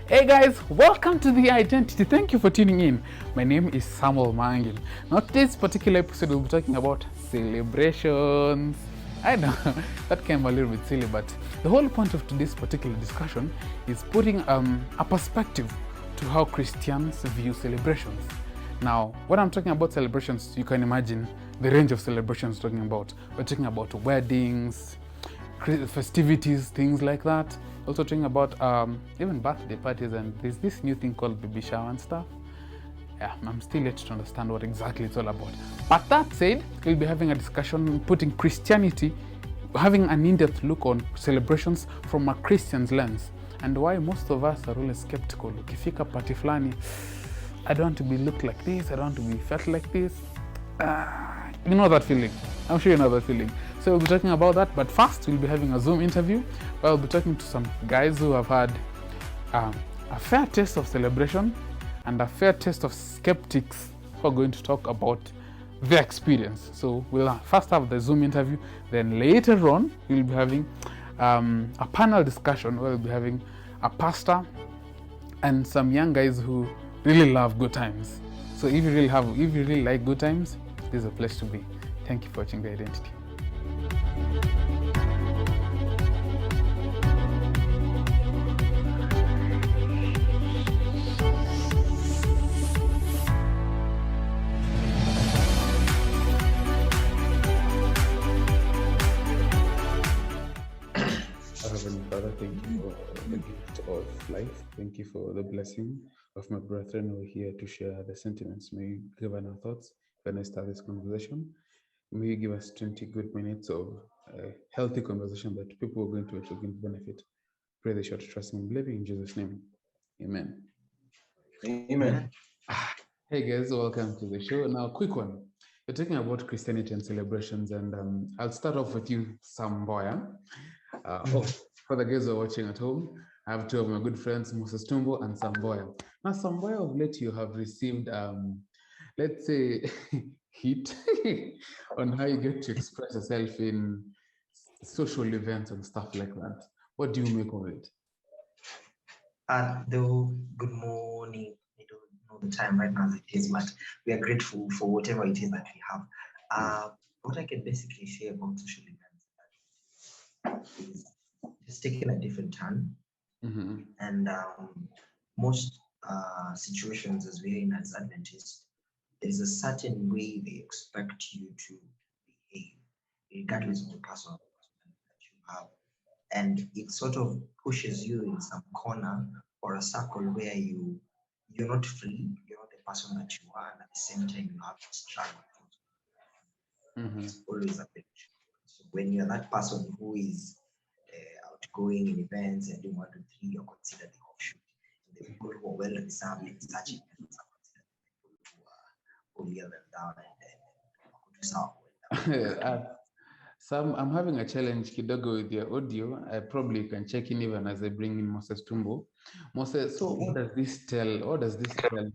Hey guys, welcome to The Identity. Thank you for tuning in. My name is Samuel Mangin. Now, today's particular episode, we'll be talking about celebrations. I know that came a little bit silly, but the whole point of today's particular discussion is putting a perspective to how Christians view celebrations. Now, when I'm talking about celebrations, you can imagine the range of celebrations we're talking about. We're talking about weddings, festivities, things like that. Also talking about even birthday parties, and there's this new thing called baby shower and stuff. Yeah, I'm still yet to understand what exactly it's all about. But that said, we'll be having a discussion putting Christianity, having an in-depth look on celebrations from a Christian's lens, and why most of us are always skeptical. Ukifika party flani, I don't want to be looked like this, I don't want to be felt like this. You know that feeling. I'm sure you know that feeling. So we'll be talking about that, but first we'll be having a Zoom interview where we'll be talking to some guys who have had a fair taste of celebration and a fair taste of skeptics who are going to talk about their experience. So we'll first have the Zoom interview, then later on we'll be having a panel discussion where we'll be having a pastor and some young guys who really love good times. So if you really like good times, this is a place to be. Thank you for watching The Identity. Heavenly Father, thank you for the gift of life. Thank you for the blessing of my brethren who are here to share the sentiments. May you govern our thoughts when I start this conversation. May you give us 20 good minutes of healthy conversation that people are going to actually benefit. Pray the short trust and believing in Jesus' name. Amen. Amen. Hey guys, welcome to the show. Now, quick one. We're talking about Christianity and celebrations, and I'll start off with you, Samboya. For the guys who are watching at home, I have two of my good friends, Moses Tumbo and Samboya. Now, Samboya, of late you have received, let's say, heat on how you get to express yourself in social events and stuff like that. What do you make of it? Though, good morning. I don't know the time right now as it is, but we are grateful for whatever it is that we have. What I can basically say about social events is it's taken a different turn, and most situations as we're in as Adventists, there is a certain way they expect you to behave, regardless of the personal that you have. And it sort of pushes you in some corner or a circle where you're not free, you're not the person that you are, and at the same time you have to struggle. It's always a bit. So when you're that person who is outgoing in events and doing 1, 2, 3, you're considered the offshoot. And the people who are well reserved in such events are considered the people who are holier than thou and Sam, I'm having a challenge kidogo with your audio. I probably can check in even as I bring in Moses Tumbo. Moses, so what does this tell? What does this tell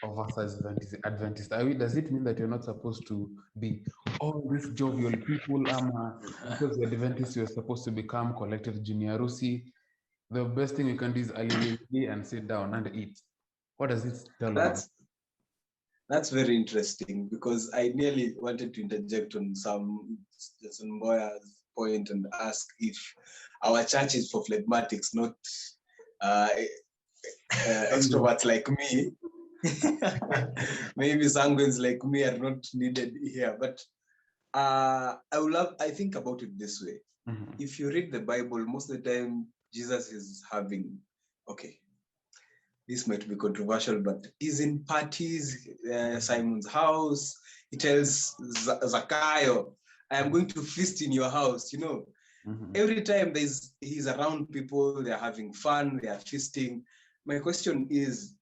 of us as Adventists? Does it mean that you're not supposed to be all these jovial people? Because you're Adventist, you're supposed to become collected junior Rusi. The best thing you can do is ali and sit down and eat. What does it tell of us? That's very interesting because I nearly wanted to interject on some Boya's point and ask if our church is for phlegmatics, not extroverts like me. Maybe sanguines like me are not needed here. But I think about it this way. If you read the Bible, most of the time Jesus is having, this might be controversial, but he's in parties, Simon's house. He tells Zakayo, I am going to feast in your house. Every time he's around people, they're having fun, they are feasting. My question is,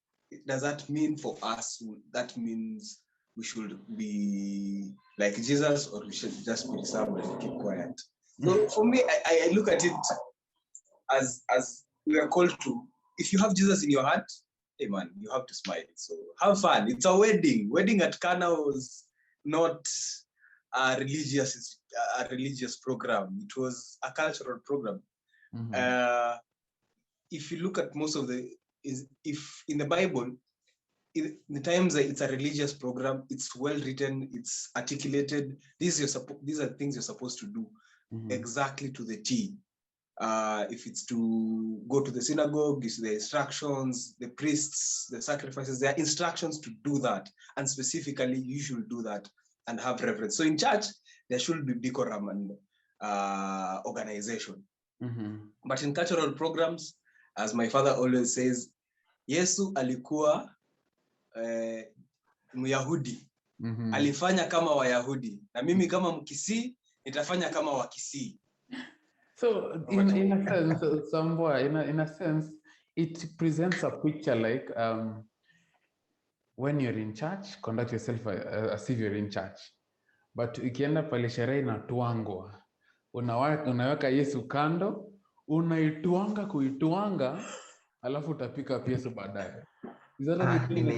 does that mean for us, that means we should be like Jesus, or we should just be reserved and keep quiet? So for me, I look at it as we are called to, if you have Jesus in your heart, hey man, you have to smile. So have fun. It's a wedding. Wedding at Cana was not a religious program. It was a cultural program. If you look at most of the is if in the Bible, in the times that it's a religious program, it's well written, it's articulated. These are things you're supposed to do exactly to the T. If it's to go to the synagogue, it's the instructions, the priests, the sacrifices, there are instructions to do that. And specifically, you should do that and have reverence. So in church, there should be decorum and organization. But in cultural programs, as my father always says, Yesu alikuwa Myahudi. Alifanya kama Wayahudi. Na mimi kama Mkisii, nitafanya kama Wakisii. So in a sense, somewhere, in a sense, it presents a picture like when you're in church, conduct yourself as if you're in church. But ukienda pale sherehe inatuangwa, unaweka Yesu kando, kuituanga, alafu utapika Yesu baadaye. Is that what you think?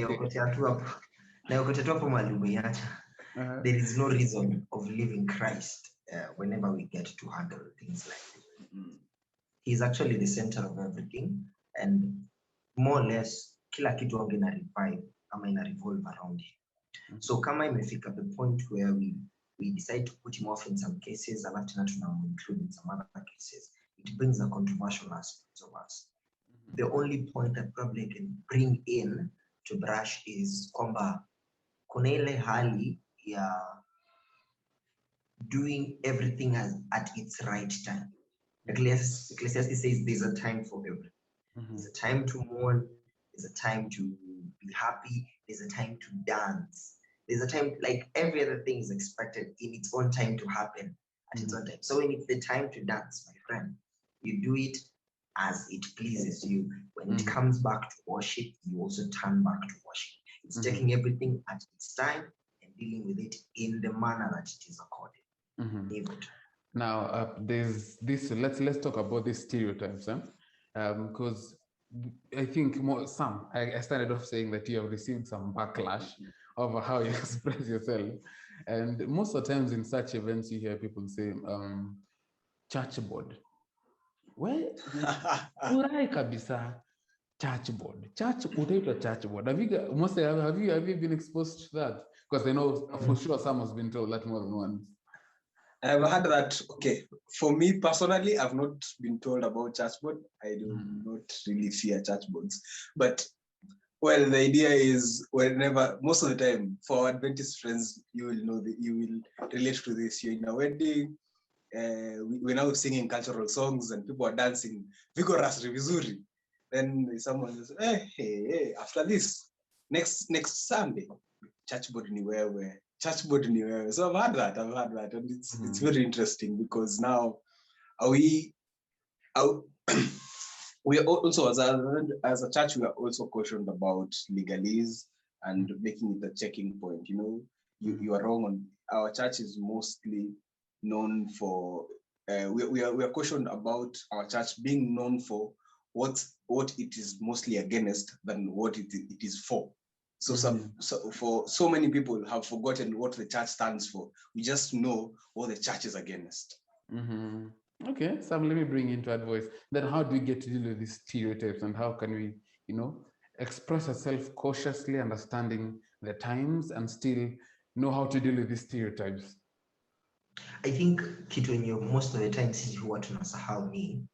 There is no reason of leaving Christ whenever we get to handle things like this. He's actually the center of everything, and more or less, kila kitu wangu ina revive ama ina revolve around him. So kama imefika the point where we decide to put him off in some cases, alafu tena tunamwinclude in some other cases, it brings a controversial aspect of us. The only point that probably I can bring in to brush is kwamba kuna ile hali ya doing everything at its right time. Ecclesiastes says there's a time for everything. There's a time to mourn, there's a time to be happy, there's a time to dance. There's a time, like every other thing is expected in its own time to happen at its own time. So when it's the time to dance, my friend, you do it as it pleases you. When it comes back to worship, you also turn back to worship. It's taking everything at its time and dealing with it in the manner that it is accorded. Now, there's this. Let's talk about these stereotypes, because I think I started off saying that you have received some backlash over how you express yourself, and most of the times in such events, you hear people say, "Church board." Well, urai kabisa. Church board. Church board. Have you been exposed to that? Because I know for sure someone's been told that more than once. I've heard that. Okay, for me personally, I've not been told about church board. I do not really fear church boards. But well, the idea is whenever, most of the time, for Adventist friends, you will know that you will relate to this. You're in a wedding. We're now singing cultural songs and people are dancing vigorously, vizuri. Then someone says, hey, after this, next Sunday, church board ni wewe. So I've had that, and it's very interesting because now we are also as a church, we are also cautioned about legalese and making it a checking point. You know, you are wrong on our church is mostly known for we are cautioned about our church being known for what it is mostly against than what it is for. So for so many people have forgotten what the church stands for. We just know what the church is against. Okay, Sam, let me bring into that voice. Then how do we get to deal with these stereotypes, and how can we, express ourselves cautiously, understanding the times and still know how to deal with these stereotypes? I think kitu yenye most of the time sisi huwa tunasahau ni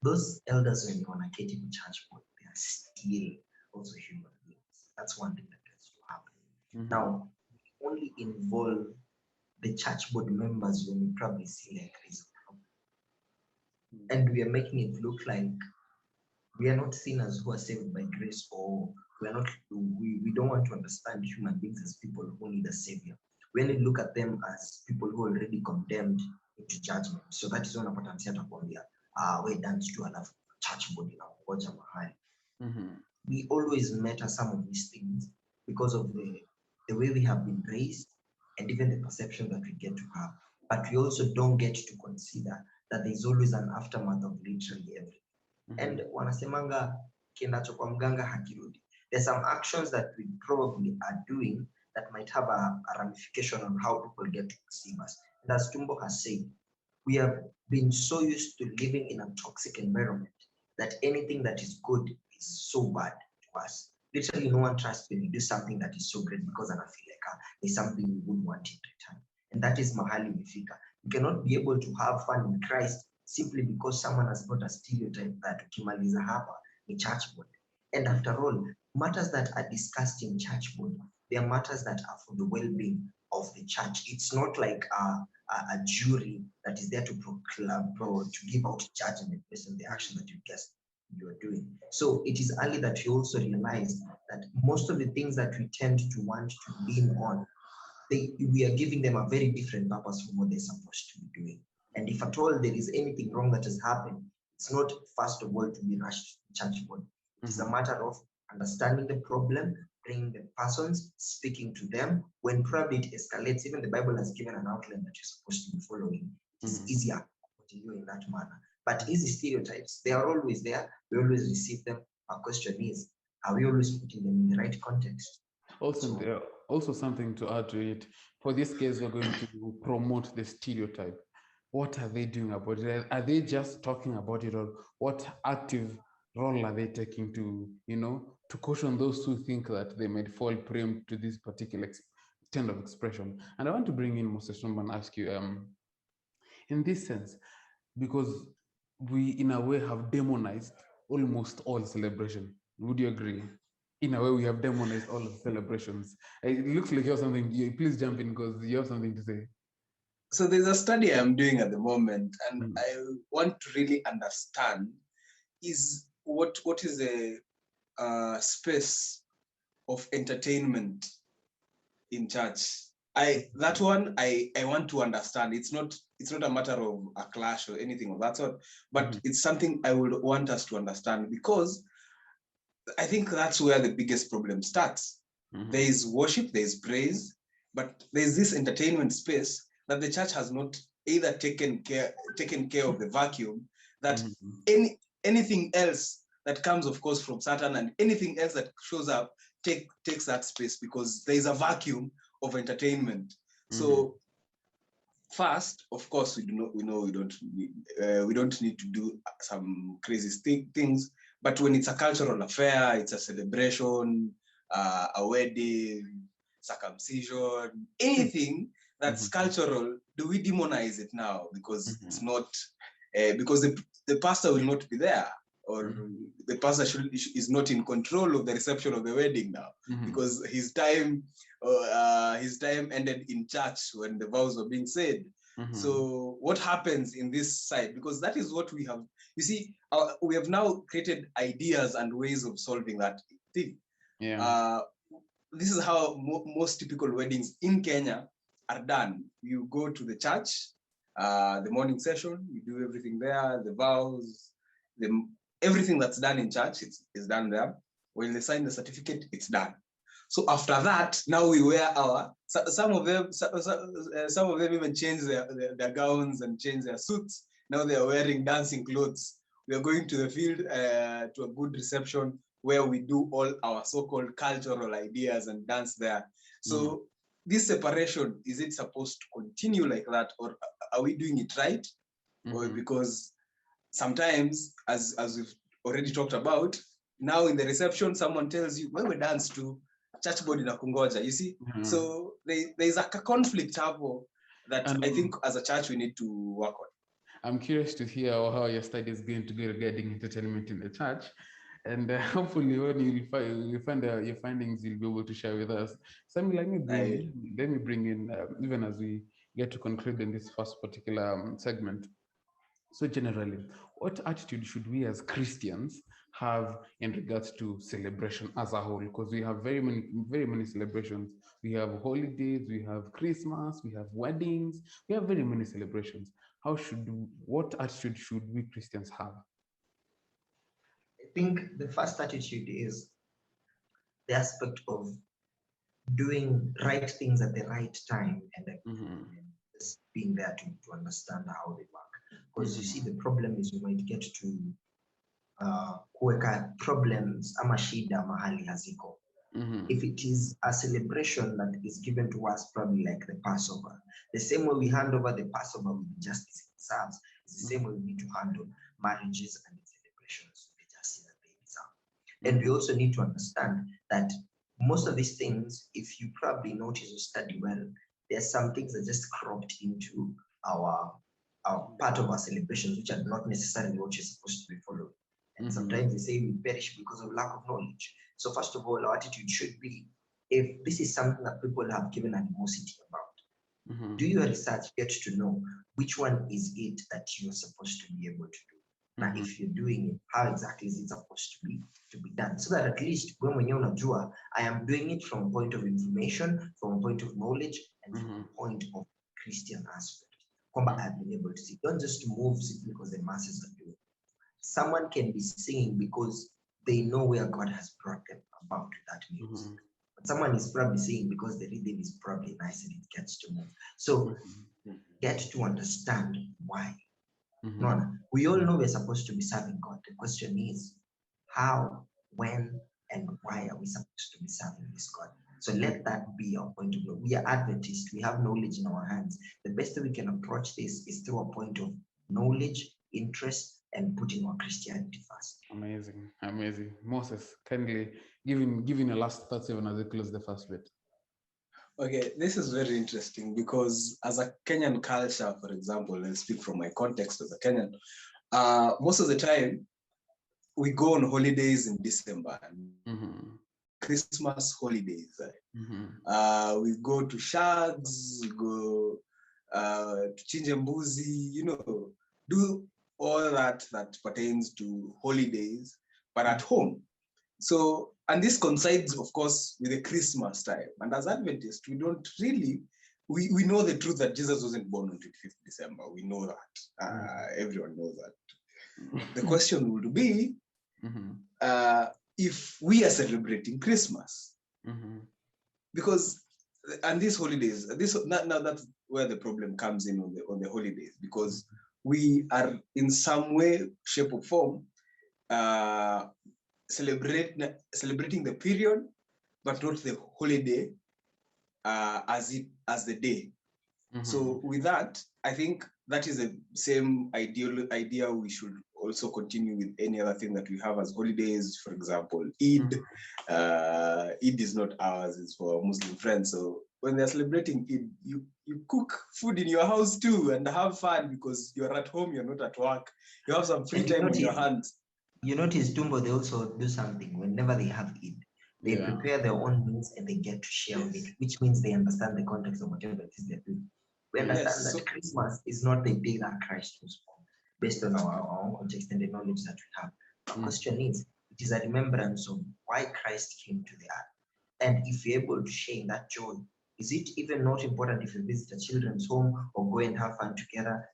those elders when you wanaketi in church board, they are still also human beings. That's one thing that has to happen. Now, we only involve the church board members when we probably see like there's a problem. And we are making it look like we are not sinners who are saved by grace, or we don't want to understand human beings as people who need a savior. We only look at them as people who are already condemned into judgment. So that is one of the way dance to a church board we always matter some of these things because of the way we have been raised and even the perception that we get to have. But we also don't get to consider that there's always an aftermath of literally everything. And wanasemanga kiendacho kwa mganga hakirudi. There's some actions that we probably are doing that might have a ramification on how people get to perceive us. And as Tumbo has said, we have been so used to living in a toxic environment that anything that is good is is so bad to us. Literally, no one trusts when you do something that is so great because I feel like there's something you would want in return. And that is mahali umefika. You cannot be able to have fun in Christ simply because someone has got a stereotype that ukimaliza hapa ni church board. And after all, matters that are discussed in church board, they are matters that are for the well-being of the church. It's not like a jury that is there to proclaim, to give out judgment based on the action that you guess you are doing. So it is early that you also realize that most of the things that we tend to want to lean on, we are giving them a very different purpose from what they're supposed to be doing. And if at all there is anything wrong that has happened, it's not first of all to be rushed to church board. It is a matter of understanding the problem, bringing the persons, speaking to them. When probably it escalates, even the Bible has given an outline that you're supposed to be following. It is easier to continue in that manner. But easy stereotypes, they are always there. We always receive them. Our question is, are we always putting them in the right context? Also something to add to it. For this case, we're going to promote the stereotype. What are they doing about it? Are they just talking about it, or what active role are they taking to, to caution those who think that they might fall prey to this particular extent of expression? And I want to bring in Moses Shumba and ask you, in this sense, because we in a way have demonized almost all celebration. Would you agree? In a way, we have demonized all of the celebrations. It looks like you have something. Please jump in because you have something to say. So there's a study I'm doing at the moment, and I want to really understand is what is the space of entertainment in church. I want to understand. It's not a matter of a clash or anything of that sort, but it's something I would want us to understand, because I think that's where the biggest problem starts. There is worship, there is praise, but there's this entertainment space that the church has not either taken care of the vacuum, that anything else that comes, of course, from Satan, and anything else that shows up takes that space, because there is a vacuum of entertainment. So first, of course, we don't need to do some crazy things, but when it's a cultural affair, it's a celebration, a wedding, circumcision, anything that's cultural, do we demonize it now because it's not because the pastor will not be there, or the pastor is not in control of the reception of the wedding now, because his time ended in church when the vows were being said. So what happens in this side? Because that is what we have. You see, we have now created ideas and ways of solving that thing. This is how most typical weddings in Kenya are done. You go to the church, the morning session, you do everything there, the vows, everything that's done in church is done there. When they sign the certificate, it's done. So after that, now we wear some of them even change their gowns and change their suits. Now they are wearing dancing clothes. We are going to the field to a good reception where we do all our so-called cultural ideas and dance there. So this separation, is it supposed to continue like that, or are we doing it right? Or because sometimes, as we've already talked about, now in the reception, someone tells you, when we dance to church board in Akungoja, you see? So there's a conflict that I think as a church we need to work on. I'm curious to hear how your study is going to go regarding entertainment in the church. And hopefully when you find your findings, you'll be able to share with us. Sammy, let me bring in, even as we get to conclude in this first particular segment. So generally, what attitude should we as Christians have in regards to celebration as a whole? Because we have very many celebrations. We have holidays, we have Christmas, we have weddings, we have very many celebrations. What attitude should we Christians have? I think the first attitude is the aspect of doing right things at the right time, and just being there to understand how they work. Because you see, the problem is we might get to kuweka problems ama shida mahali haziko. If it is a celebration that is given to us, probably like the Passover, the same way we hand over the Passover with the justice it deserves, is the same way we need to handle marriages and the celebrations with the justice that they deserve. And we also need to understand that most of these things, if you probably notice or study well, there's some things that just cropped into our part of our celebrations, which are not necessarily what you're supposed to be following. And sometimes they say we perish because of lack of knowledge. So first of all, our attitude should be, if this is something that people have given animosity about, do your research, get to know which one is it that you're supposed to be able to do. Now, if you're doing it, how exactly is it supposed to be done? So that at least when you're unajua, I am doing it from a point of information, from a point of knowledge, and from a point of Christian aspect. I've been able to see. Don't just move simply because the masses are doing it. Someone can be singing because they know where God has brought them about that music. But someone is probably singing because the rhythm is probably nice and it gets to move. So get to understand why. No, we all know we're supposed to be serving God. The question is how, when, and why are we supposed to be serving this God? So let that be our point of view. We are Adventists. We have knowledge in our hands. The best way we can approach this is through a point of knowledge, interest, and putting our Christianity first. Amazing, amazing. Moses, kindly giving a last thoughts even as we close the first bit. Okay, this is very interesting because as a Kenyan culture, for example, I'll speak from my context as a Kenyan, most of the time we go on holidays in December, Christmas holidays. We go to Shags, we go to Chinjembuzi, do all that pertains to holidays, but at home. So, and this coincides, of course, with the Christmas time. And as Adventists, we don't really, we know the truth that Jesus wasn't born on 25th December. We know that. Everyone knows that. The question would be, if we are celebrating Christmas. Because, and these holidays, now that's where the problem comes in on the holidays, because we are in some way, shape or form, celebrating the period, but not the holiday as the day. So with that, I think that is the same idea we should also continue with any other thing that we have as holidays. For example, Eid. Eid is not ours, it's for our Muslim friends. So when they're celebrating Eid, you cook food in your house too and have fun because you're at home, you're not at work. You have some free time on your hands. You notice Tumbo, they also do something whenever they have Eid. They prepare their own meals and they get to share with it, which means they understand the context of whatever it is they're doing. We understand that Christmas is not the day that Christ was born, based on our own context and the knowledge that we have. The question is, it is a remembrance of why Christ came to the earth. And if you're able to share in that joy, is it even not important if you visit a children's home or go and have fun together?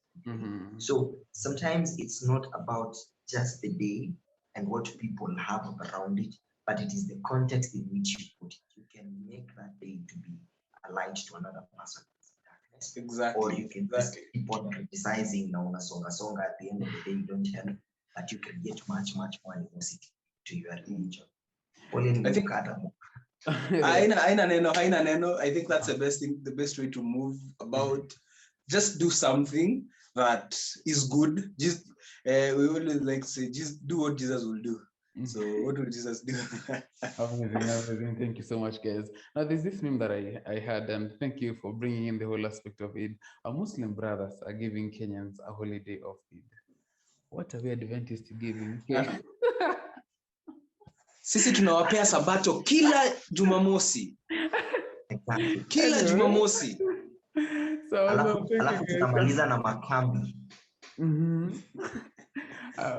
So sometimes it's not about just the day and what people have around it, but it is the context in which you put it. You can make that day to be a light to another person. Exactly. Or you can just keep on criticizing na songa at the end of the day, you don't help, but you can get much more animosity to your religion. I think haina neno. I think that's the best way to move about. Just do something that is good. Just we always like to say, just do what Jesus will do. So what will Jesus do? Amazing. Thank you so much, guys. Now there's this meme that I had, and thank you for bringing in the whole aspect of Eid. Our Muslim brothers are giving Kenyans a holiday of Eid. What are we Adventists giving? Sisi tunawapea sabato kila Jumamosi. Kila Jumamosi. Alafu tutamaliza na makambi.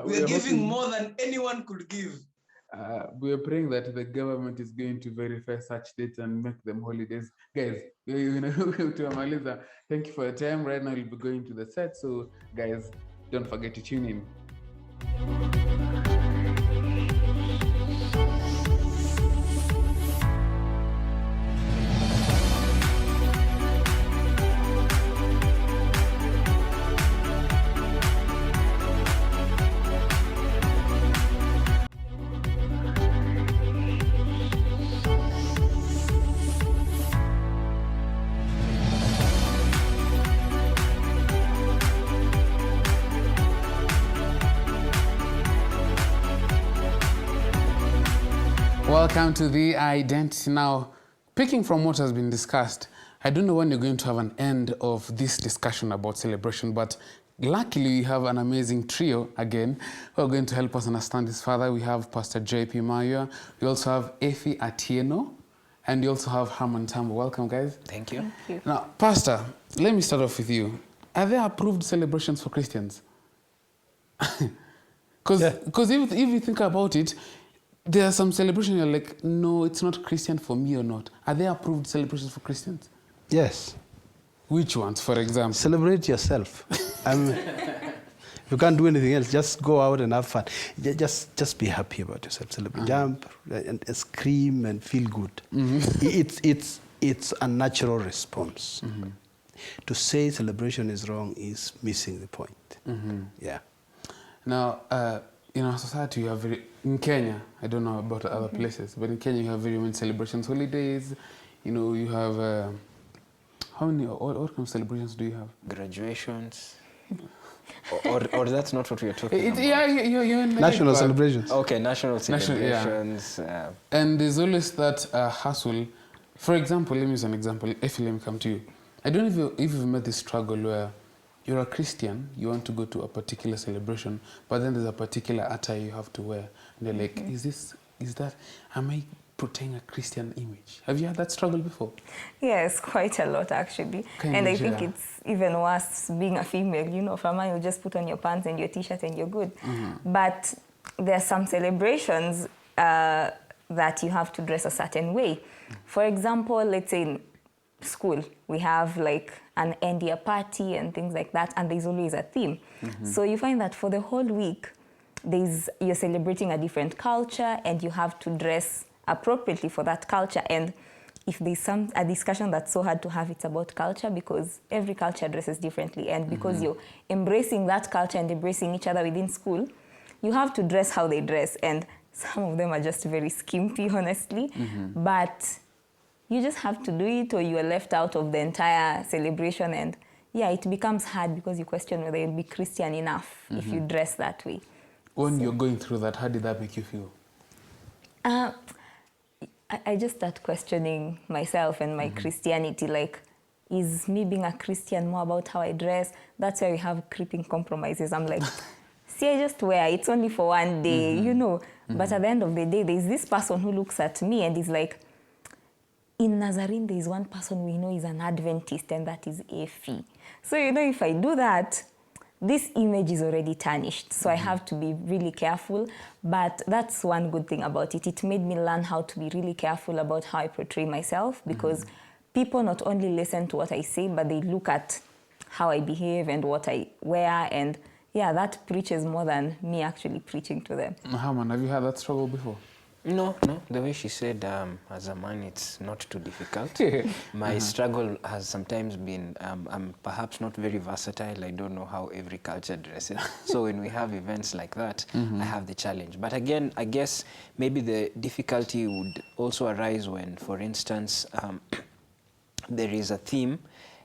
We are giving more than anyone could give. We are praying that the government is going to verify such dates and make them holidays. Guys, thank you for your time. Right now, we'll be going to the set. So, guys, don't forget to tune in. Welcome to The Identity. Now, picking from what has been discussed, I don't know when you're going to have an end of this discussion about celebration, but luckily we have an amazing trio again who are going to help us understand this further. We have Pastor J.P. Mayua, we also have Effie Atieno, and we also have Herman Tambo. Welcome, guys. Thank you. Now, Pastor, let me start off with you. Are there approved celebrations for Christians? Because if you think about it, there are some celebrations you're like, no, it's not Christian for me or not. Are there approved celebrations for Christians? Yes. Which ones, for example? Celebrate yourself. You can't do anything else. Just go out and have fun. Just be happy about yourself. Celebrate, jump, and scream, and feel good. It's a natural response. To say celebration is wrong is missing the point. Yeah. Now, in our society, you have in Kenya, I don't know about other places, but in Kenya you have very many celebrations, holidays. You know, you have how many? What kind of celebrations do you have? Graduations. or that's not what we are talking about. Yeah, you're in national celebrations. Okay, national celebrations. And there's always that hustle. For example, let me use an example. If let me come to you. I don't know if you've met this struggle where you're a Christian, you want to go to a particular celebration, but then there's a particular attire you have to wear. And you're like, am I portraying a Christian image? Have you had that struggle before? Yes, quite a lot actually. And I think it's even worse being a female. You know, for a man, you just put on your pants and your t-shirt and you're good. But there are some celebrations that you have to dress a certain way. For example, let's say in school, we have like an end year party and things like that, and there's always a theme. So you find that for the whole week, you're celebrating a different culture and you have to dress appropriately for that culture. And if there's a discussion that's so hard to have, it's about culture, because every culture dresses differently. And because you're embracing that culture and embracing each other within school, you have to dress how they dress. And some of them are just very skimpy, honestly. But you just have to do it, or you are left out of the entire celebration. And yeah, it becomes hard because you question whether you'll be Christian enough if you dress that way. When you're going through that, how did that make you feel? I just start questioning myself and my Christianity. Like, is me being a Christian more about how I dress? That's why we have creeping compromises. I'm like, see, I just wear, it's only for one day, you know. But at the end of the day, there's this person who looks at me and is like, in Nazarene, there's one person we know is an Adventist, and that is Effie. So, you know, if I do that, this image is already tarnished. So I have to be really careful. But that's one good thing about it. It made me learn how to be really careful about how I portray myself, because people not only listen to what I say, but they look at how I behave and what I wear. And yeah, that preaches more than me actually preaching to them. Herman, have you had that struggle before? No. The way she said, as a man, it's not too difficult. My struggle has sometimes been, I'm perhaps not very versatile. I don't know how every culture dresses. So when we have events like that, I have the challenge. But again, I guess maybe the difficulty would also arise when, for instance, there is a theme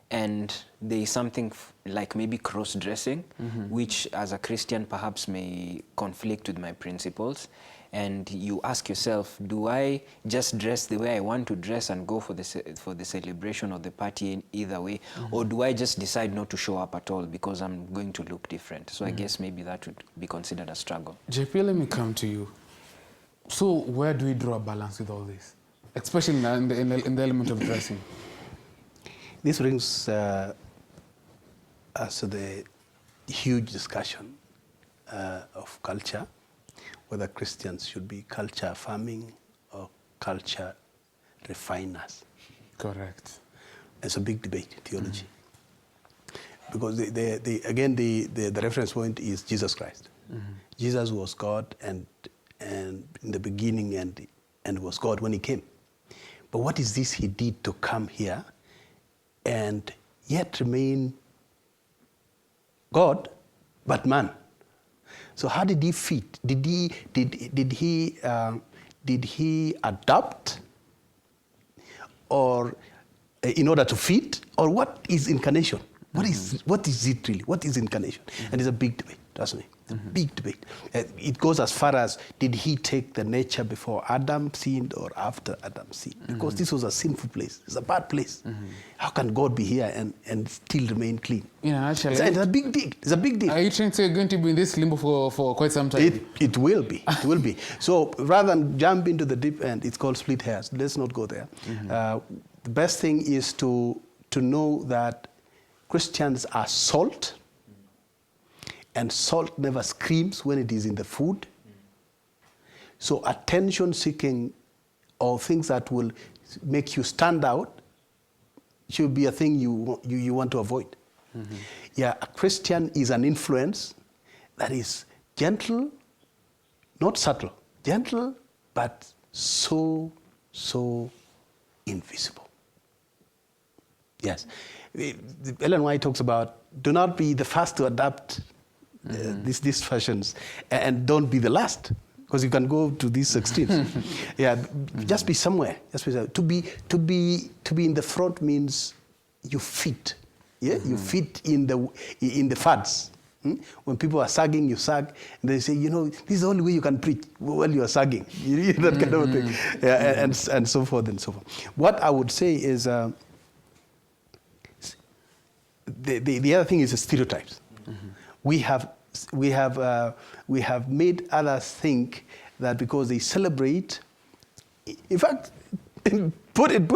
and there is something like maybe cross-dressing, which as a Christian perhaps may conflict with my principles. And you ask yourself, do I just dress the way I want to dress and go for the celebration or the party either way? Or do I just decide not to show up at all because I'm going to look different? So I guess maybe that would be considered a struggle. JP, let me come to you. So where do we draw a balance with all this? Especially in the element of dressing. This brings us to the huge discussion of culture, whether Christians should be culture affirming or culture refiners. Correct. It's a big debate in theology. Because the reference point is Jesus Christ. Jesus was God and in the beginning and was God when he came. But what is this he did to come here and yet remain God but man? So how did he fit? Did he adapt, or in order to fit, or what is incarnation? What is it really? What is incarnation? And it's a big debate, trust me. It's a big debate. It goes as far as, did he take the nature before Adam sinned or after Adam sinned? Because this was a sinful place. It's a bad place. How can God be here and still remain clean? Actually, It's a big deal. It's a big deal. Are you trying to say you're going to be in this limbo for quite some time? It will be. It will be. So rather than jump into the deep end, it's called split hairs. Let's not go there. The best thing is to know that Christians are salt, and salt never screams when it is in the food. So attention-seeking or things that will make you stand out should be a thing you want to avoid. Yeah, a Christian is an influence that is gentle, not subtle, gentle, but so invisible. Yes. Ellen White talks about, do not be the first to adapt these fashions, and don't be the last, because you can go to these extremes. Yeah, just be somewhere. To be in the front means you fit. Yeah, you fit in the fads. When people are sagging, you sag, and they say, this is the only way you can preach while you are sagging. That kind of thing, yeah, and so forth and so forth. What I would say is, the other thing is the stereotypes. We have made others think that because they celebrate, in fact, put it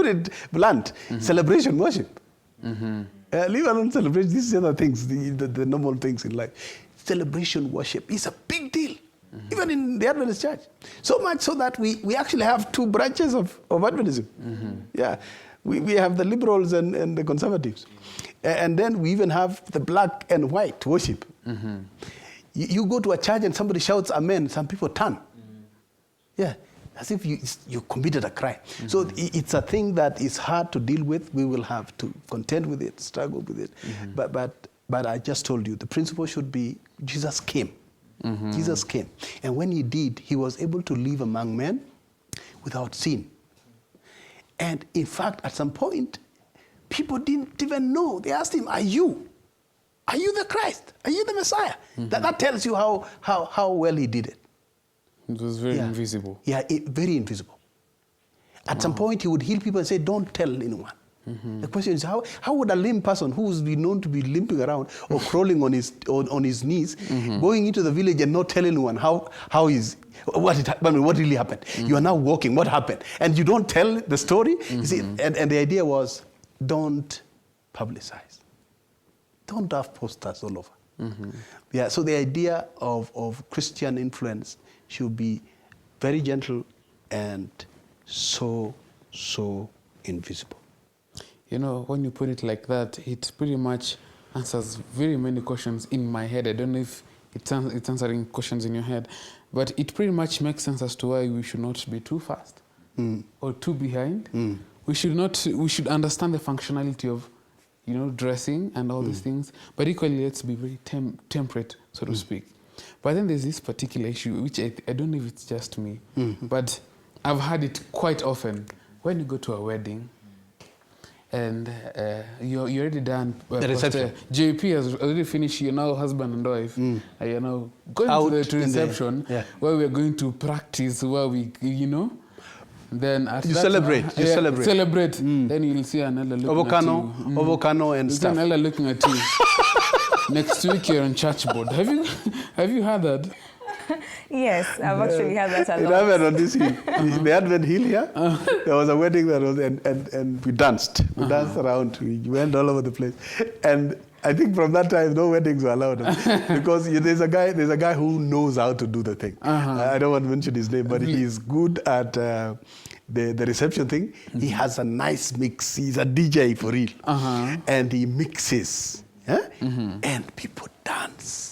blunt, celebration worship. Leave alone celebration, these other things, the normal things in life. Celebration worship is a big deal, even in the Adventist church. So much so that we actually have two branches of Adventism. Yeah, we have the liberals and the conservatives. And then we even have the black and white worship. You go to a church and somebody shouts amen, some people turn. Yeah, as if you committed a crime. So it's a thing that is hard to deal with. We will have to contend with it, struggle with it. But I just told you, the principle should be Jesus came. Jesus came. And when he did, he was able to live among men without sin. And in fact, at some point, people didn't even know. They asked him, are you the Christ? Are you the Messiah? That tells you how well he did it. It was very invisible. Yeah, very invisible. At some point, he would heal people and say, don't tell anyone. The question is, how would a lame person who's been known to be limping around or crawling on his knees, going into the village and not tell anyone what really happened? You are now walking, what happened? And you don't tell the story? You see, and the idea was, don't publicize. Don't have posters all over. Yeah, so the idea of Christian influence should be very gentle and so invisible. When you put it like that, it pretty much answers very many questions in my head. I don't know if it's answering questions in your head, but it pretty much makes sense as to why we should not be too fast or too behind. We should understand the functionality of, dressing and all these things, but equally let's be very temperate, so to speak. But then there's this particular issue, which I don't know if it's just me, but I've had it quite often. When you go to a wedding, and you're already done. The reception. JP has already finished, husband and wife. Going out to reception, where we're going to practice, where we, then at you celebrate. Celebrate. Then you'll see another looking at you. Ovocano and stuff. Another looking at you. Next week you're on church board. Have you heard that? Yes, I've actually heard that a lot. It happened on this hill. The Advent hill here. There was a wedding that was, and we danced. We danced around. We went all over the place. And I think from that time, no weddings were allowed because there's a guy who knows how to do the thing. I don't want to mention his name, but he's good at the reception thing. He has a nice mix. He's a DJ for real, and he mixes, and people dance.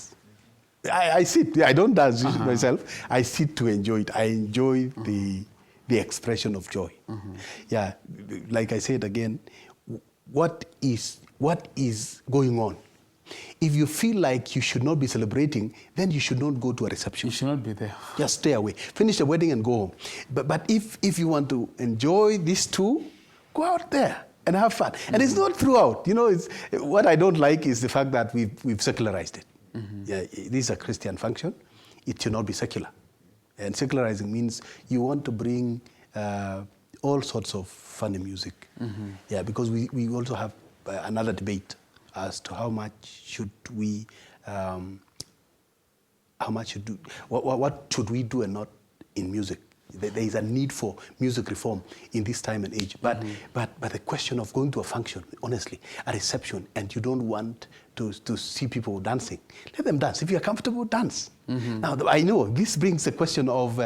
I sit. I don't dance myself. I sit to enjoy it. I enjoy the expression of joy. Yeah, like I said again, what is going on? If you feel like you should not be celebrating, then you should not go to a reception. You should not be there. Just stay away. Finish the wedding and go home. But if you want to enjoy this too, go out there and have fun. And it's not throughout. It's what I don't like is the fact that we've secularized it. Yeah, this is a Christian function. It should not be secular. And secularizing means you want to bring all sorts of funny music. Yeah, because we also have another debate as to how much should we, what should we do and not in music. There is a need for music reform in this time and age. But the question of going to a function, honestly, a reception, and you don't want to see people dancing, let them dance. If you're comfortable, dance. Now, I know this brings the question of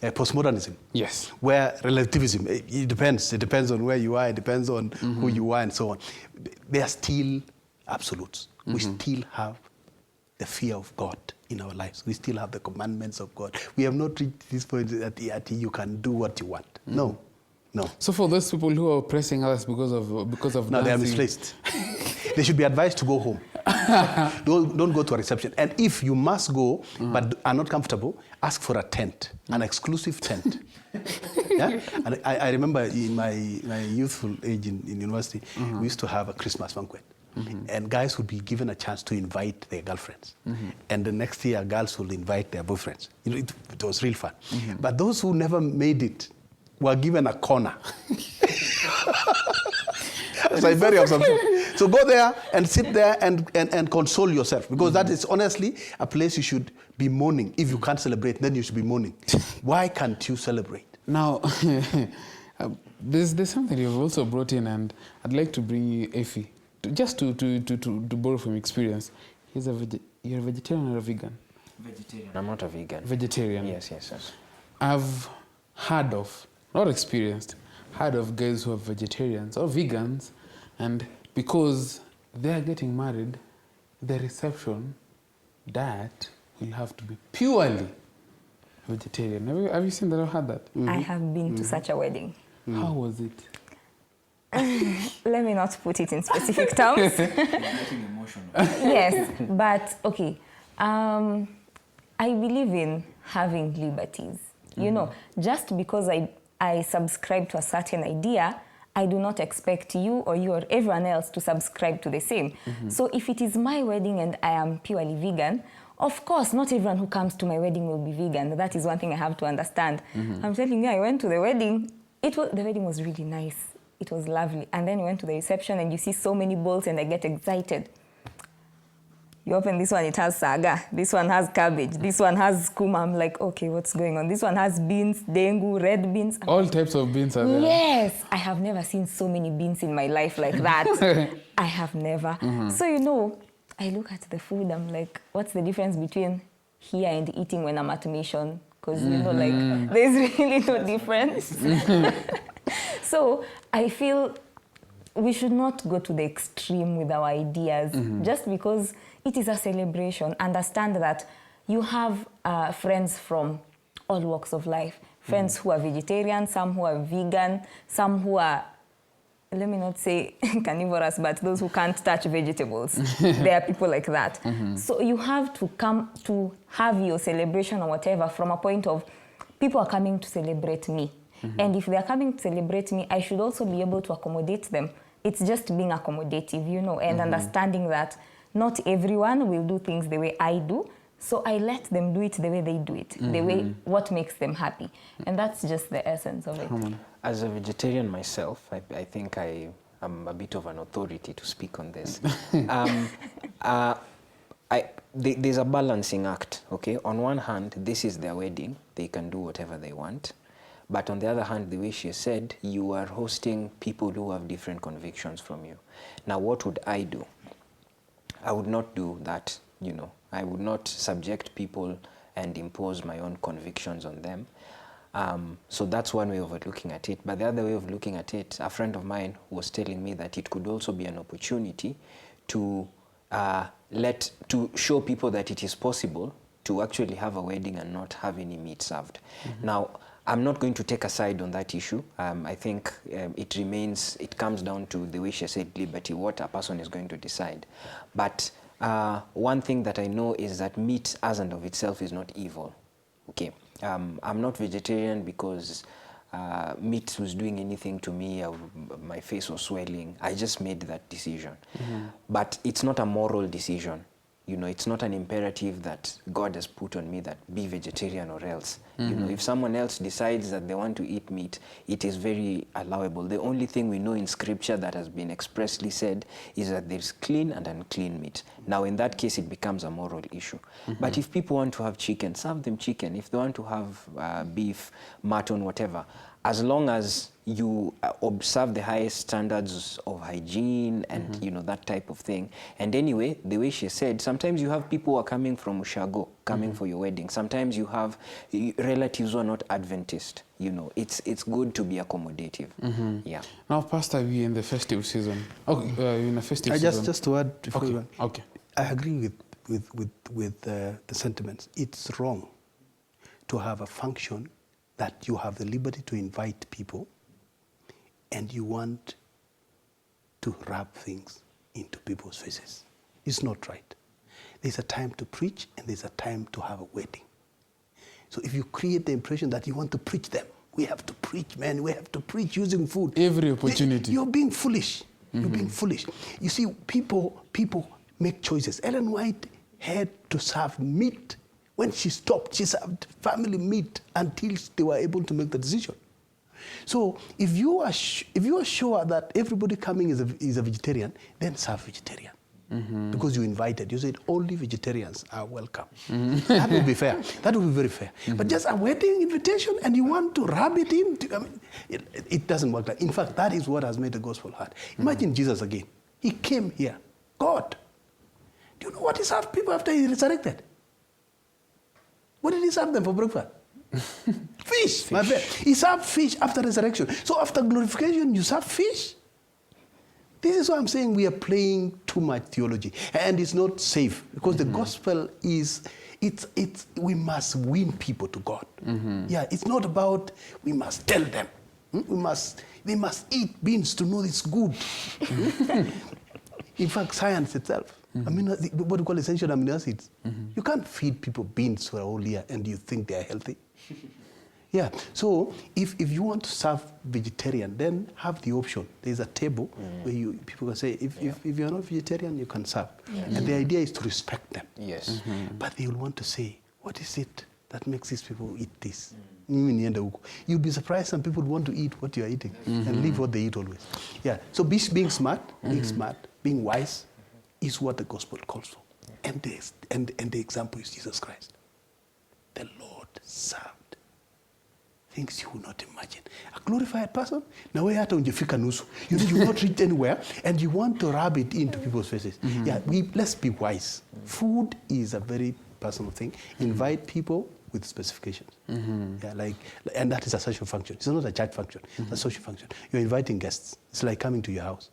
postmodernism. Yes. Where relativism, it depends. It depends on where you are, it depends on who you are, and so on. They are still absolutes. We still have the fear of God in our lives. We still have the commandments of God. We have not reached this point that you can do what you want. No. So for those people who are oppressing us because of no, dancing, they are misplaced. They should be advised to go home. Don't go to a reception. And if you must go but are not comfortable, ask for a tent, an exclusive tent. Yeah? And I remember in my youthful age in university, we used to have a Christmas banquet. And guys would be given a chance to invite their girlfriends. And the next year, girls will invite their boyfriends. You know, it was real fun. But those who never made it were given a corner. So go there and sit there and console yourself, because that is honestly a place you should be mourning. If you can't celebrate, then you should be mourning. Why can't you celebrate? Now, there's something you've also brought in, and I'd like to bring you Effie, just to borrow from experience. You're a vegetarian or a vegan? Vegetarian. I'm not a vegan. Vegetarian. Yes. I've heard of, not experienced, heard of guys who are vegetarians or vegans, and because they are getting married, the reception diet will have to be purely vegetarian. Have you seen that or heard that? I have been to such a wedding. How was it? Let me not put it in specific terms. Getting emotional. Yes, but okay. I believe in having liberties. You know, just because I subscribe to a certain idea, I do not expect you or everyone else to subscribe to the same. So if it is my wedding and I am purely vegan, of course, not everyone who comes to my wedding will be vegan. That is one thing I have to understand. I'm telling you, I went to the wedding. The wedding was really nice. It was lovely. And then we went to the reception and you see so many bowls and I get excited. You open this one, it has saga. This one has cabbage. This one has skuma. I'm like, okay, what's going on? This one has beans, dengu, red beans. All types of beans are there. Yes. I have never seen so many beans in my life like that. I have never. So, you know, I look at the food. I'm like, what's the difference between here and eating when I'm at mission? Because, you know, like, there's really no difference. So I feel we should not go to the extreme with our ideas. Just because it is a celebration, understand that you have friends from all walks of life. Friends who are vegetarian, some who are vegan, some who are, let me not say carnivorous, but those who can't touch vegetables. There are people like that. So you have to come to have your celebration or whatever from a point of people are coming to celebrate me. And if they are coming to celebrate me, I should also be able to accommodate them. It's just being accommodative, you know, and understanding that not everyone will do things the way I do. So I let them do it the way they do it, the way what makes them happy. And that's just the essence of it. As a vegetarian myself, I think I am a bit of an authority to speak on this. There's a balancing act, okay? On one hand, this is their wedding. They can do whatever they want. But on the other hand, the way she said, you are hosting people who have different convictions from you. Now, what would I do? I would not do that, you know. I would not subject people and impose my own convictions on them. So that's one way of looking at it. But the other way of looking at it, a friend of mine was telling me that it could also be an opportunity to show people that it is possible to actually have a wedding and not have any meat served. Now, I'm not going to take a side on that issue. I think it comes down to the way she said liberty, what a person is going to decide. But one thing that I know is that meat as and of itself is not evil. Okay, I'm not vegetarian because meat was doing anything to me, my face was swelling. I just made that decision. But it's not a moral decision. You know, it's not an imperative that God has put on me that be vegetarian or else. You know, if someone else decides that they want to eat meat, it is very allowable. The only thing we know in scripture that has been expressly said is that there's clean and unclean meat. Now, in that case, it becomes a moral issue. But if people want to have chicken, serve them chicken. If they want to have beef, mutton, whatever, as long as you observe the highest standards of hygiene and you know, that type of thing. And anyway, the way she said, sometimes you have people who are coming from Ushago, coming for your wedding. Sometimes you have relatives who are not Adventist. You know, it's good to be accommodative. Yeah. Now, Pastor, we in the festive season. Okay, in the festive season. Just to add before you Okay. I agree with the sentiments. It's wrong to have a function that you have the liberty to invite people and you want to rub things into people's faces. It's not right. There's a time to preach and there's a time to have a wedding. So if you create the impression that you want to preach them, we have to preach, man, we have to preach using food. Every opportunity. You're being foolish. You're being foolish. You see, people make choices. Ellen White had to serve meat. When she stopped, she served family meat until they were able to make the decision. So if you are sure that everybody coming is a vegetarian, then serve vegetarian. Because you invited. You said only vegetarians are welcome. That would be fair. That would be very fair. But just a wedding invitation and you want to rub it in, it doesn't work like that. In fact, that is what has made the gospel hard. Imagine Jesus again. He came here. God. Do you know what he served people after he resurrected? What did he serve them for breakfast? Fish, my friend. He served fish after resurrection. So after glorification, you serve fish? This is why I'm saying we are playing too much theology. And it's not safe because the gospel is, we must win people to God. Yeah, it's not about we must tell them. They must eat beans to know it's good. In fact, science itself. I mean, what we call essential amino acids. You can't feed people beans for a whole year and you think they are healthy. Yeah, so if you want to serve vegetarian, then have the option. There's a table where people can say, if you're not vegetarian, you can serve. And the idea is to respect them. Yes. But they will want to say, what is it that makes these people eat this? You'll be surprised some people want to eat what you're eating and leave what they eat always. Yeah, so being smart, being wise is what the gospel calls for. And the example is Jesus Christ. The Lord served things you would not imagine. A glorified person, now we unjifika nusu. You will not reach anywhere, and you want to rub it into people's faces. Yeah, let's be wise. Food is a very personal thing. Invite people with specifications. Yeah, and that is a social function. It's not a church function. It's a social function. You're inviting guests. It's like coming to your house.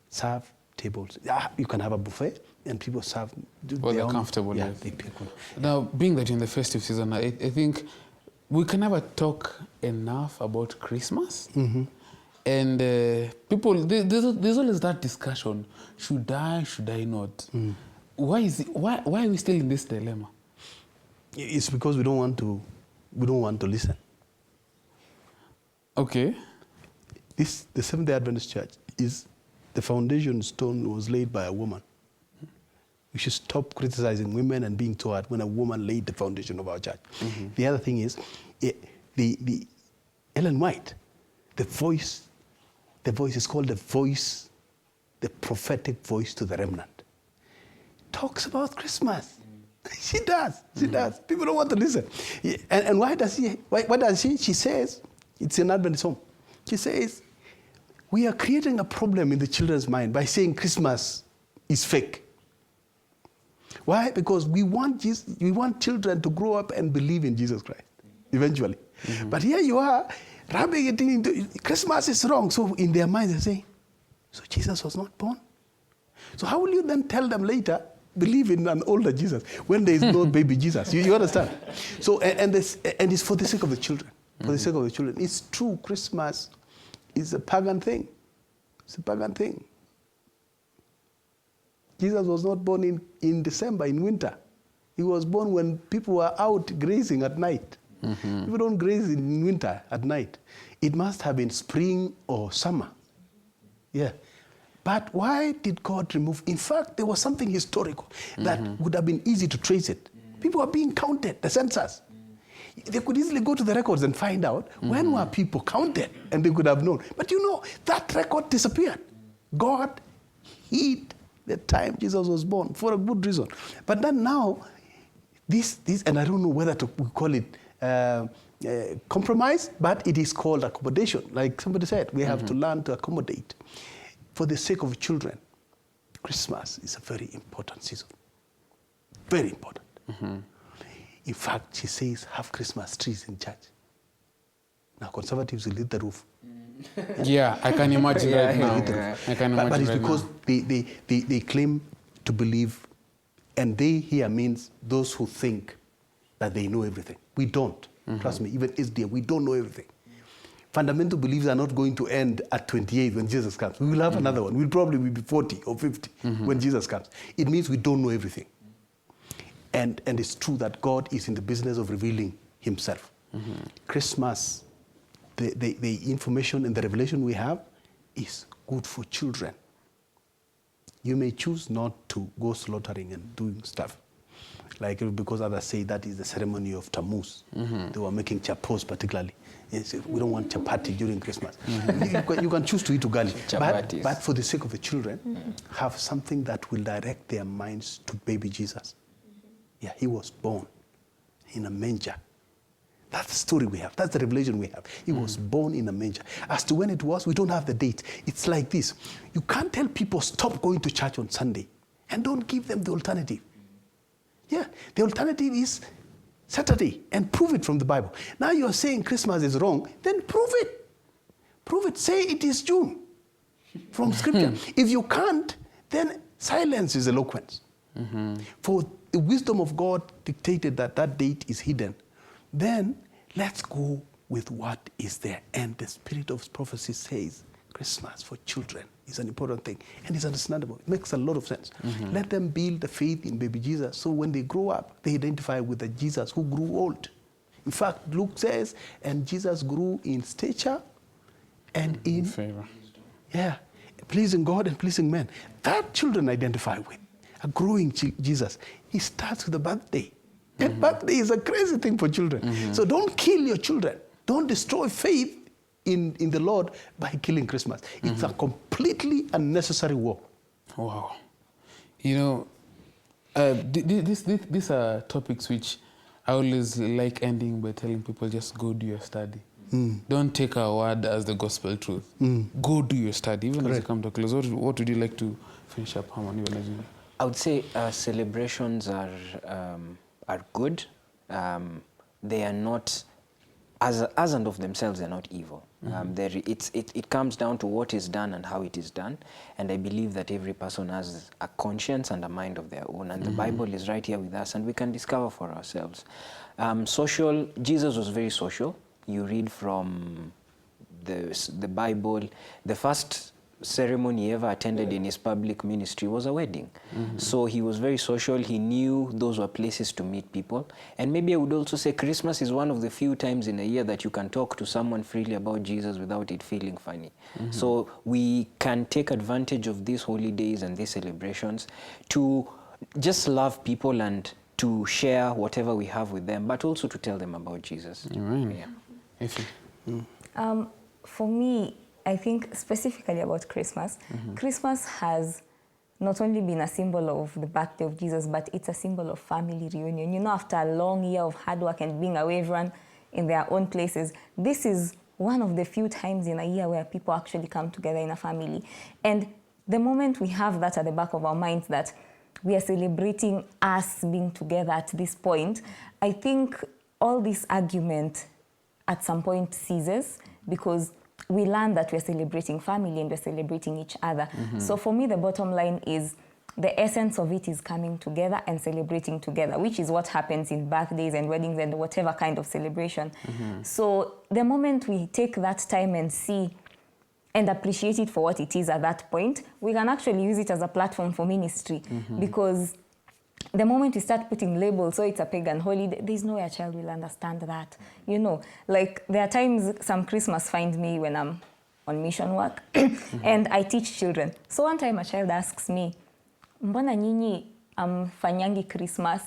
Serve tables. You can have a buffet, and people serve. Well, they're comfortable. Yeah, now, being that in the festive season, I think we can never talk enough about Christmas. And people, there's always that discussion: should I not? Why are we still in this dilemma? It's because we don't want to listen. Okay. The Seventh-day Adventist Church is the foundation stone was laid by a woman. We should stop criticizing women and being taught when a woman laid the foundation of our church. The other thing is, the Ellen White, the voice is called the voice, the prophetic voice to the remnant. Talks about Christmas. She does. People don't want to listen. And why does she? What does she? She says, it's an Adventist home. She says, we are creating a problem in the children's mind by saying Christmas is fake. Why? Because we want children to grow up and believe in Jesus Christ, eventually. But here you are, rubbing it into Christmas is wrong. So in their minds they say, so Jesus was not born. So how will you then tell them later, believe in an older Jesus when there is no baby Jesus? You understand? So and it's for the sake of the children. For the sake of the children. It's true, Christmas is a pagan thing. It's a pagan thing. Jesus was not born in December, in winter. He was born when people were out grazing at night. People don't graze in winter at night. It must have been spring or summer. Yeah. But why did God remove? In fact, there was something historical that would have been easy to trace it. People are being counted, the census. They could easily go to the records and find out when were people counted, and they could have known. But you know, that record disappeared. God hid the time Jesus was born for a good reason. But then now, this, and I don't know whether we call it compromise, but it is called accommodation. Like somebody said, we have to learn to accommodate. For the sake of children, Christmas is a very important season. Very important. In fact, she says, have Christmas trees in church. Now, conservatives will hit the roof. Yeah, I can imagine right now. I can imagine But it's right because now. they claim to believe, and they here means those who think that they know everything. We don't. Trust me, even SDA, we don't know everything. Fundamental beliefs are not going to end at 28 when Jesus comes. We will have another one. We'll probably be 40 or 50 when Jesus comes. It means we don't know everything. And it's true that God is in the business of revealing himself. Christmas, the information and the revelation we have is good for children. You may choose not to go slaughtering and doing stuff. Like, because others say that is the ceremony of Tammuz. They were making chapos particularly. Yes, we don't want chapati during Christmas. You can choose to eat ugali. But for the sake of the children, have something that will direct their minds to baby Jesus. Yeah, he was born in a manger. That's the story we have. That's the revelation we have. He was born in a manger. As to when it was, we don't have the date. It's like this. You can't tell people stop going to church on Sunday and don't give them the alternative. Yeah, the alternative is Saturday, and prove it from the Bible. Now you're saying Christmas is wrong, then prove it. Prove it. Say it is June from Scripture. If you can't, then silence is eloquence. For the wisdom of God dictated that that date is hidden. Then let's go with what is there. And the spirit of prophecy says Christmas for children is an important thing. And it's understandable. It makes a lot of sense. Let them build the faith in baby Jesus so when they grow up, they identify with the Jesus who grew old. In fact, Luke says, and Jesus grew in stature and in favor. Yeah, pleasing God and pleasing men. That children identify with. A growing Jesus. He starts with a birthday. And birthday is a crazy thing for children. So don't kill your children. Don't destroy faith in the Lord by killing Christmas. It's a completely unnecessary war. Wow. You know, these are topics which I always like ending by telling people just go do your study. Don't take our word as the gospel truth. Go do your study. Even as you come to close, what would you like to finish up, Harmon? I would say celebrations are good. They are not, as and of themselves, they're not evil. It comes down to what is done and how it is done. And I believe that every person has a conscience and a mind of their own. And the Bible is right here with us, and we can discover for ourselves. Jesus was very social. You read from the Bible, the first ceremony he ever attended in his public ministry was a wedding. So he was very social. He knew those were places to meet people. And maybe I would also say Christmas is one of the few times in a year that you can talk to someone freely about Jesus without it feeling funny. So we can take advantage of these holidays and these celebrations to just love people and to share whatever we have with them, but also to tell them about Jesus. Amen. Yeah. For me, I think specifically about Christmas, Christmas has not only been a symbol of the birthday of Jesus, but it's a symbol of family reunion. You know, after a long year of hard work and being away, everyone in their own places, this is one of the few times in a year where people actually come together in a family. And the moment we have that at the back of our minds, that we are celebrating us being together at this point, I think all this argument at some point ceases, because we learn that we're celebrating family and we're celebrating each other. So for me, the bottom line is the essence of it is coming together and celebrating together, which is what happens in birthdays and weddings and whatever kind of celebration. So the moment we take that time and see and appreciate it for what it is at that point, we can actually use it as a platform for ministry, because the moment we start putting labels, so it's a pagan holiday, there's no way a child will understand that. You know, like there are times some Christmas finds me when I'm on mission work, and I teach children. So one time a child asks me, mbona nyinyi fanyangi Christmas?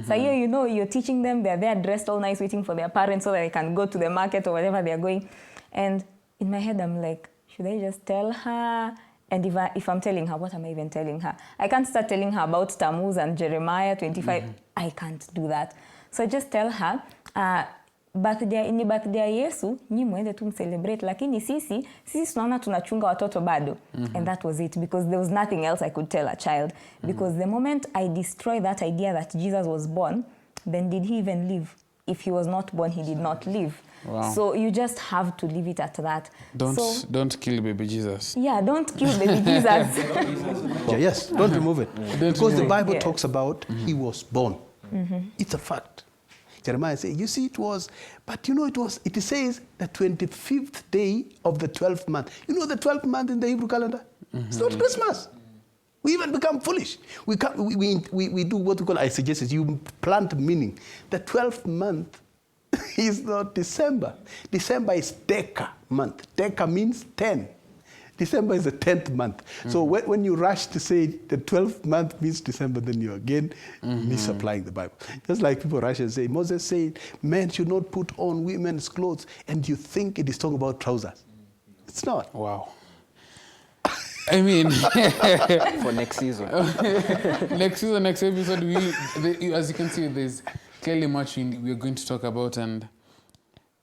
So here, you know, you're teaching them, they're there dressed all nice waiting for their parents so that they can go to the market or wherever they're going. And in my head, I'm like, should I just tell her? And if I'm telling her, what am I even telling her? I can't start telling her about Tammuz and Jeremiah 25. I can't do that. So I just tell her, birthday ya Yesu, nyi muende tu celebrate, lakini sisi tunaona tunachunga watoto bado. And that was it, because there was nothing else I could tell a child. Because the moment I destroy that idea that Jesus was born, then did he even live? If he was not born, he did not live. Wow. So you just have to leave it at that. Don't kill baby Jesus. Yeah, don't kill baby Jesus. Yes, don't remove it. Because the Bible Yes. talks about he was born. It's a fact. Jeremiah says, you see, it was, but you know, it says the 25th day of the 12th month. You know the 12th month in the Hebrew calendar? It's not Christmas. We even become foolish. We do what we call, I suggest is you plant meaning. The 12th month is not December. December is Deca month. Deca means 10. December is the 10th month. So when you rush to say the 12th month means December, then you're again misapplying the Bible. Just like people rush and say, Moses said, men should not put on women's clothes, and you think it is talking about trousers. It's not. Wow. I mean, For next season. next episode, as you can see, there's clearly much we're going to talk about. And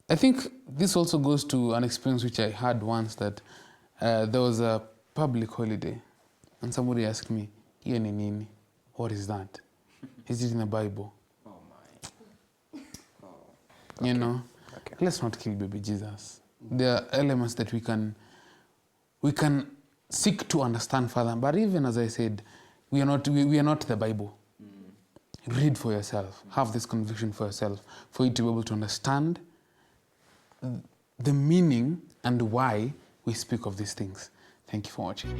I think this also goes to an experience which I had once, that there was a public holiday and somebody asked me, "Hiyo ni nini? What is that? Is it in the Bible?" Oh my. Oh. You know, let's not kill baby Jesus. There are elements that we can seek to understand further. But even as I said, we are not the Bible. Read for yourself. Have this conviction for yourself, for you to be able to understand the meaning and why we speak of these things. Thank you for watching.